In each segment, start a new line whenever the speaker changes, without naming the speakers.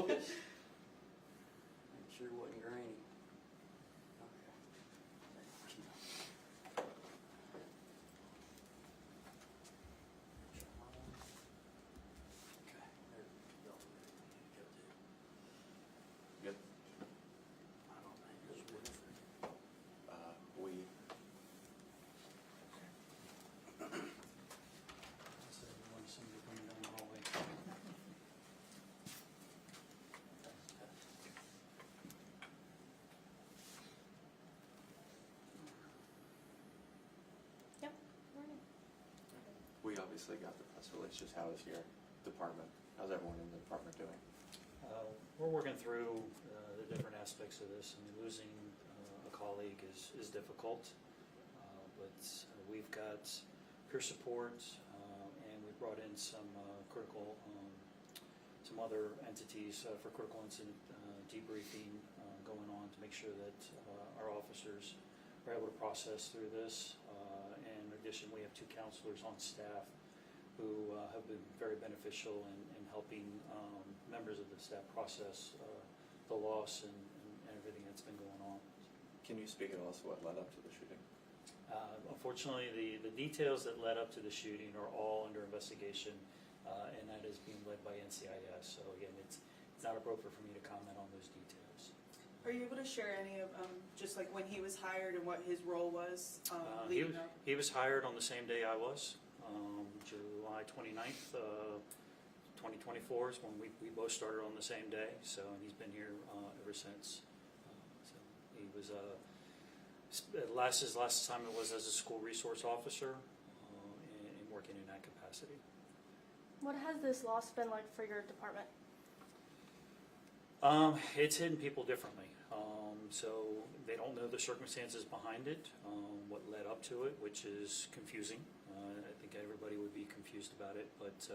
focus. Make sure it wasn't grainy.
Good.
I don't think there's wood for
We.
so you want somebody coming down the hallway.
Yep. Morning.
We obviously got the press release. Just how is your department? How's everyone in the department doing?
We're working through the different aspects of this. I mean, losing a colleague is difficult, but we've got peer support, and we brought in some critical, some other entities for critical incident debriefing going on to make sure that our officers are able to process through this. And in addition, we have 2 counselors on staff who have been very beneficial in helping members of the staff process the loss and everything that's been going on.
Can you speak at all to what led up to the shooting?
Unfortunately, the details that led up to the shooting are all under investigation, and that is being led by NCIS. So again, it's not appropriate for me to comment on those details.
Are you able to share any of just like when he was hired and what his role was leading up?
He was hired on the same day I was, July 29th, 2024 is when we both started on the same day. So and he's been here ever since. So he was his last assignment was as a school resource officer and working in that capacity.
What has this loss been like for your department?
It's hitting people differently. So they don't know the circumstances behind it, what led up to it, which is confusing. I think everybody would be confused about it. But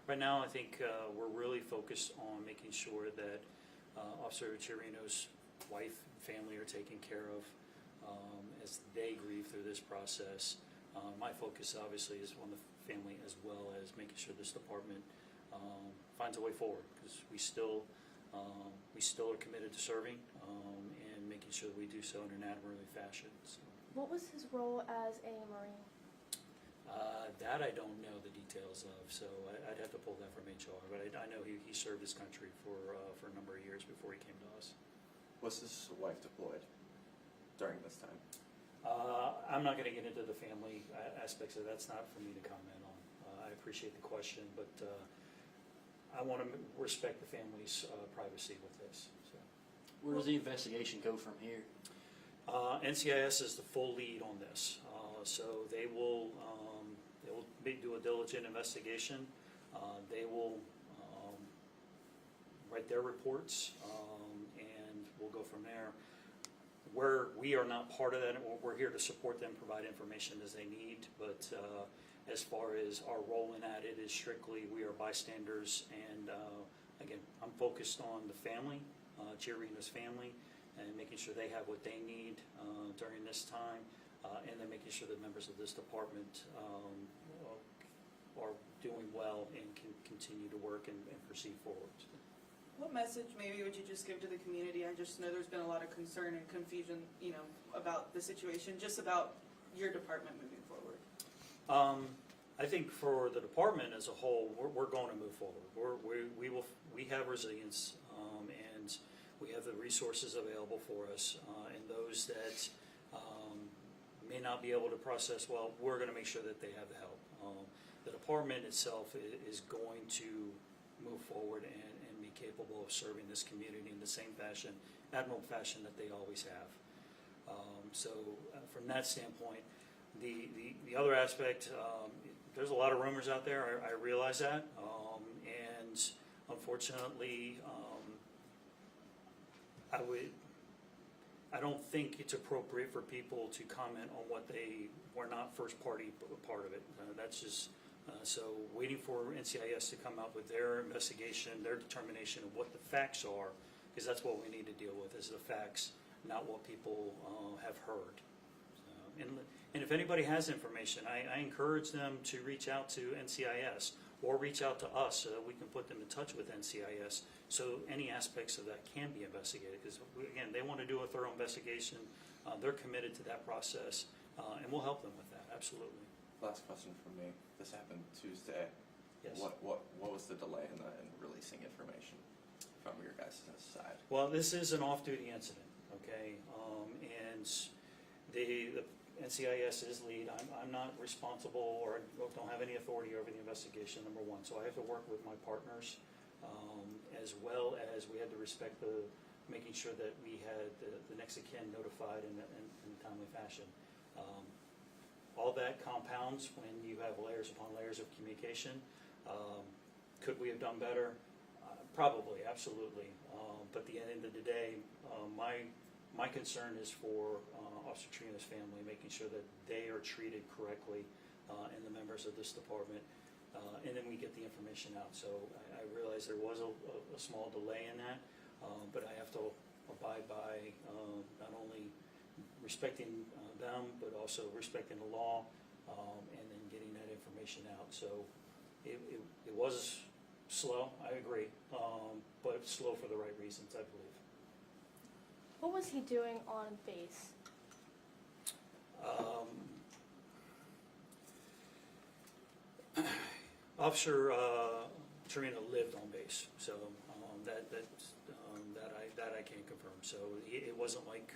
right now I think we're really focused on making sure that Officer Chiorino's wife and family are taken care of as they grieve through this process. My focus obviously is on the family as well as making sure this department finds a way forward, because we still are committed to serving and making sure that we do so in an admirable fashion. So,
What was his role as a Marine?
that I don't know the details of, so I'd have to pull that from HR. But I know he served his country for a number of years before he came to us.
Was his wife deployed during this time?
I'm not going to get into the family aspects of that. That's not for me to comment on. I appreciate the question, but I want to respect the family's privacy with this. So.
Where does the investigation go from here?
NCIS is the full lead on this, so they will do a diligent investigation. They will write their reports, and we'll go from there. Where we are not part of that, we're here to support them, provide information as they need, but as far as our role in that, it is strictly we are bystanders, and again, I'm focused on the family, Chiorino's family, and making sure they have what they need during this time, and then making sure that members of this department are doing well and can continue to work and proceed forward.
What message maybe would you just give to the community? I just know there's been a lot of concern and confusion, about the situation, just about your department moving forward.
I think for the department as a whole, we're going to move forward. We have resilience, and we have the resources available for us, and those that may not be able to process well, we're going to make sure that they have the help. The department itself is going to move forward and be capable of serving this community in the same fashion, admirable fashion that they always have. So from that standpoint, the other aspect, there's a lot of rumors out there. I realize that, and unfortunately, I don't think it's appropriate for people to comment on what they were not first party part of it. That's just so waiting for NCIS to come up with their investigation, their determination of what the facts are, because that's what we need to deal with is the facts, not what people have heard. And if anybody has information, I encourage them to reach out to NCIS or reach out to us so that we can put them in touch with NCIS so any aspects of that can be investigated. Because, again, they want to do a thorough investigation. They're committed to that process, and we'll help them with that, absolutely.
Last question from me. This happened Tuesday.
Yes.
What was the delay in releasing information from your guys' side?
Well, this is an off-duty incident, okay? And the NCIS is lead. I'm not responsible or don't have any authority over the investigation, number one. So I have to work with my partners, as well as we had to respect making sure that we had the next of kin notified in a timely fashion. All that compounds when you have layers upon layers of communication. Could we have done better? Probably, absolutely. But at the end of the day, my concern is for Officer Chiorino's family, making sure that they are treated correctly, and the members of this department, and then we get the information out. So I realize there was a small delay in that, but I have to abide by not only respecting them, but also respecting the law, and then getting that information out. So it was slow, I agree, but slow for the right reasons, I believe.
What was he doing on base?
Officer Chiorino lived on base, so that I can't confirm. So it wasn't like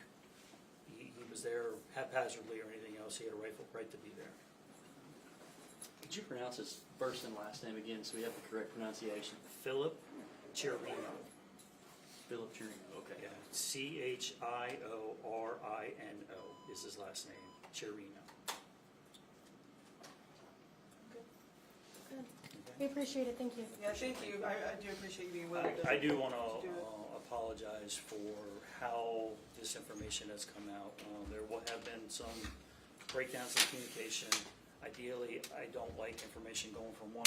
he was there haphazardly or anything else. He had a rightful right to be there.
Could you pronounce his first and last name again so we have the correct pronunciation?
Philip Chiorino.
Philip Chiorino, okay.
Yeah, Chiorino is his last name, Chiorino.
Good. We appreciate it. Thank you.
Yeah, thank you. I do appreciate you being willing to.
I do want to
do it.
apologize for how this information has come out. There will have been some breakdowns in communication. Ideally, I don't like information going from one